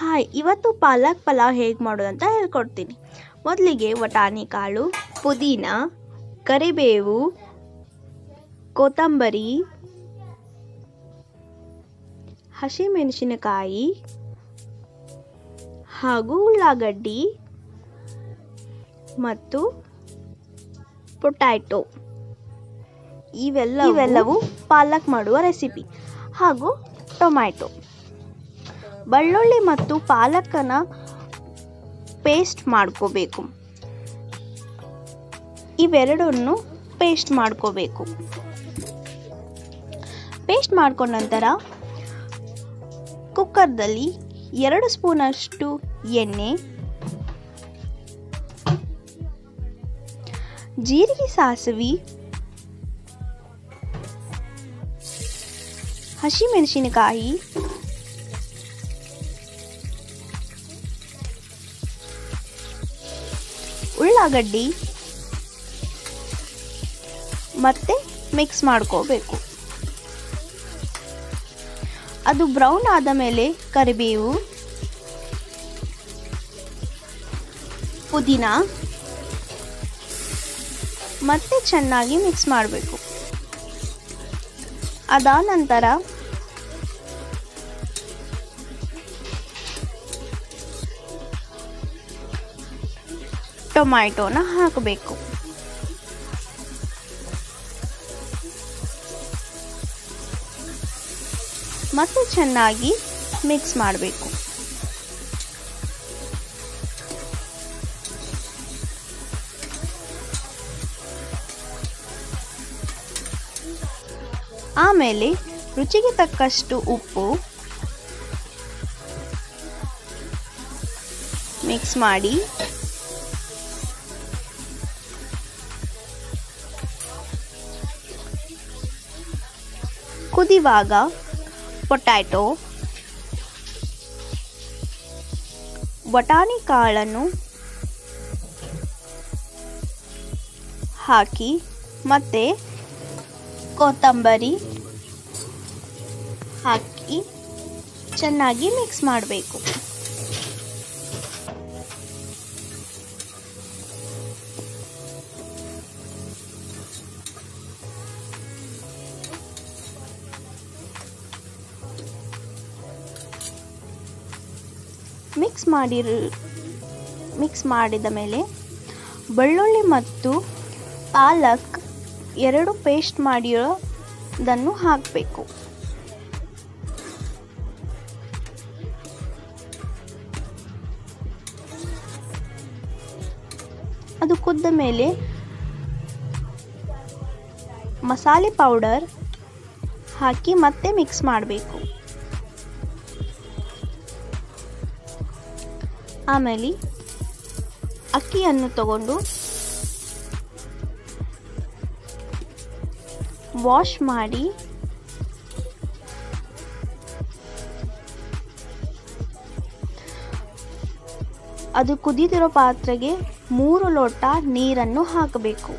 Hi, ಇವತ್ತು ಪಾಲಕ್ ಪಲಾವ್ ಹೇಗೆ ಮಾಡೋದು ಅಂತ ಹೇಳ್ಕೊಡ್ತೀನಿ. ಮೊದಲಿಗೆ ವಟಾಣಿ ಕಾಳು, ಪುದೀನ, ಕರಿಬೇವು, ಕೊತ್ತಂಬರಿ, ಹಸಿಮೆಣಸಿನಕಾಯಿ ಹಾಗೂ ಉಳ್ಳಾಗಡ್ಡಿ ಮತ್ತು ಪೊಟ್ಯಾಟೊ ಇವೆಲ್ಲವೂ ಪಾಲಕ್ ಮಾಡುವ ರೆಸಿಪಿ. ಹಾಗೂ ಟೊಮ್ಯಾಟೊ, ಬೆಳ್ಳುಳ್ಳಿ ಮತ್ತು ಪಾಲಕನ ಪೇಸ್ಟ್ ಮಾಡ್ಕೋಬೇಕು. ಇವೆರಡನ್ನು ಪೇಸ್ಟ್ ಮಾಡ್ಕೋಬೇಕು. ಪೇಸ್ಟ್ ಮಾಡ್ಕೊಂಡ ನಂತರ ಕುಕ್ಕರ್ದಲ್ಲಿ 2 ಸ್ಪೂನಷ್ಟು ಎಣ್ಣೆ, ಜೀರಿಗೆ, ಸಾಸಿವೆ, ಹಸಿಮೆಣಸಿನಕಾಯಿ, ಉಳ್ಳಾಗಡ್ಡಿ ಮತ್ತೆ ಮಿಕ್ಸ್ ಮಾಡ್ಕೋಬೇಕು. ಅದು ಬ್ರೌನ್ ಆದ ಮೇಲೆ ಕರಿಬೇವು, ಪುದೀನ ಮತ್ತೆ ಚೆನ್ನಾಗಿ ಮಿಕ್ಸ್ ಮಾಡಬೇಕು. ಅದಾದ ನಂತರ ಟೊಮ್ಯಾಟೋನ ಹಾಕಬೇಕು. ಮತ್ತೆ ಚೆನ್ನಾಗಿ ಮಿಕ್ಸ್ ಮಾಡಬೇಕು. ಆಮೇಲೆ ರುಚಿಗೆ ತಕ್ಕಷ್ಟು ಉಪ್ಪು ಮಿಕ್ಸ್ ಮಾಡಿ ಕುದಿವಾಗ ಪೊಟ್ಯಾಟೊ, ವಟಾಣಿ ಕಾಳನ್ನು ಹಾಕಿ ಮತ್ತೆ ಕೊತ್ತಂಬರಿ ಹಾಕಿ ಚೆನ್ನಾಗಿ ಮಿಕ್ಸ್ ಮಾಡಬೇಕು. ಮಿಕ್ಸ್ ಮಾಡಿದ ಮೇಲೆ ಬೆಳ್ಳುಳ್ಳಿ ಮತ್ತು ಪಾಲಕ್ 2 ಪೇಸ್ಟ್ ಮಾಡಿರೋದನ್ನು ಹಾಕಬೇಕು. ಅದು ಕುದ್ದ ಮೇಲೆ ಮಸಾಲೆ ಪೌಡರ್ ಹಾಕಿ ಮತ್ತೆ ಮಿಕ್ಸ್ ಮಾಡಬೇಕು. ಆಮೇಲೆ ಅಕ್ಕಿಯನ್ನು ತಗೊಂಡು ವಾಶ್ ಮಾಡಿ ಅದು ಕುದಿದಿರೋ ಪಾತ್ರೆಗೆ 3 ಲೋಟ ನೀರನ್ನು ಹಾಕಬೇಕು.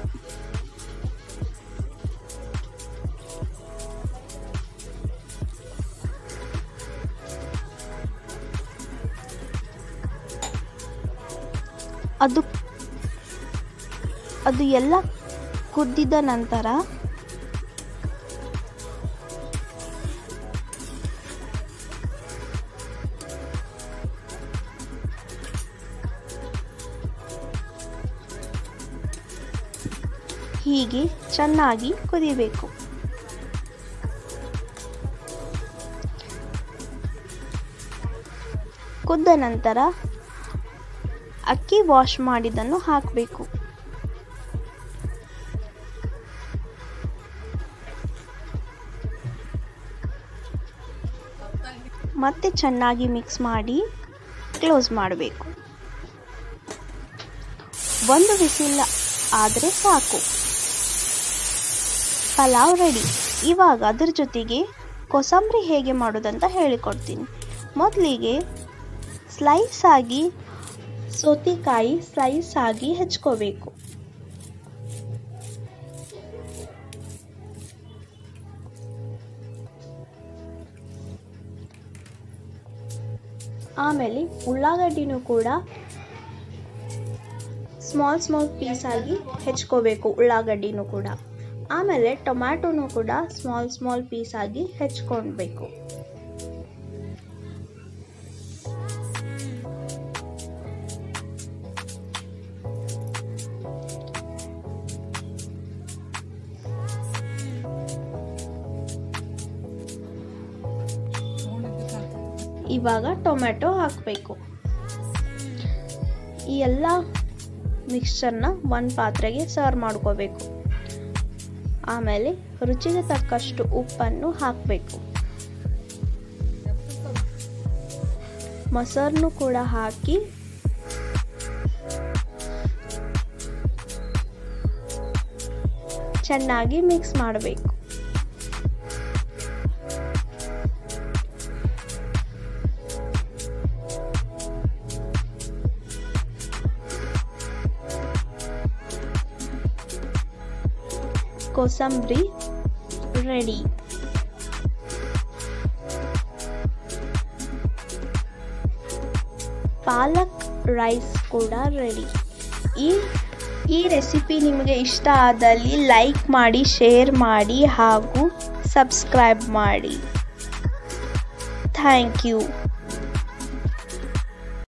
ಅದು ಎಲ್ಲ ಕುದ್ದಿದ ನಂತರ ಹೀಗೆ ಚೆನ್ನಾಗಿ ಕುದಿಬೇಕು. ಕುದ್ದ ನಂತರ ಅಕ್ಕಿ ವಾಶ್ ಮಾಡಿದ್ದನ್ನು ಹಾಕಬೇಕು. ಮತ್ತೆ ಚೆನ್ನಾಗಿ ಮಿಕ್ಸ್ ಮಾಡಿ ಕ್ಲೋಸ್ ಮಾಡಬೇಕು. 1 ವಿಸಿಲ್ ಆದರೆ ಸಾಕು, ಪಲಾವ್ ರೆಡಿ. ಇವಾಗ ಅದ್ರ ಜೊತೆಗೆ ಕೋಸಂಬರಿ ಹೇಗೆ ಮಾಡೋದಂತ ಹೇಳಿಕೊಡ್ತೀನಿ. ಮೊದಲಿಗೆ ಸೌತೆಕಾಯಿ ಸ್ಲೈಸ್ ಆಗಿ ಹೆಚ್ಕೋಬೇಕು. ಆಮೇಲೆ ಉಳ್ಳಾಗಡ್ಡಿನೂ ಕೂಡ ಸ್ಮಾಲ್ ಪೀಸ್ ಆಗಿ ಹೆಚ್ಕೋಬೇಕು ಉಳ್ಳಾಗಡ್ಡಿನೂ ಕೂಡ. ಆಮೇಲೆ ಟೊಮ್ಯಾಟೊನೂ ಕೂಡ ಸ್ಮಾಲ್ ಪೀಸ್ ಆಗಿ ಹೆಚ್ಕೊಳ್ಬೇಕು. ಇವಾಗ ಟೊಮ್ಯಾಟೊ ಹಾಕಬೇಕು. ಈ ಎಲ್ಲ ಮಿಕ್ಸ್ಚರ್ನ ಒಂದು ಪಾತ್ರೆಗೆ ಸರ್ವ್ ಮಾಡ್ಕೋಬೇಕು. ಆಮೇಲೆ ರುಚಿಗೆ ತಕ್ಕಷ್ಟು ಉಪ್ಪನ್ನು ಹಾಕಬೇಕು. ಮೊಸರನ್ನು ಕೂಡ ಹಾಕಿ ಚೆನ್ನಾಗಿ ಮಿಕ್ಸ್ ಮಾಡಬೇಕು. ಕೋಸಂಬರಿ ರೆಡಿ. ಪಾಲಕ್ ರೈಸ್ ಕೂಡ ರೆಡಿ. ಈ ರೆಸಿಪಿ ನಿಮಗೆ ಇಷ್ಟ ಆದಲ್ಲಿ ಲೈಕ್ ಮಾಡಿ, ಶೇರ್ ಮಾಡಿ ಹಾಗೂ ಸಬ್ಸ್ಕ್ರೈಬ್ ಮಾಡಿ. Thank you.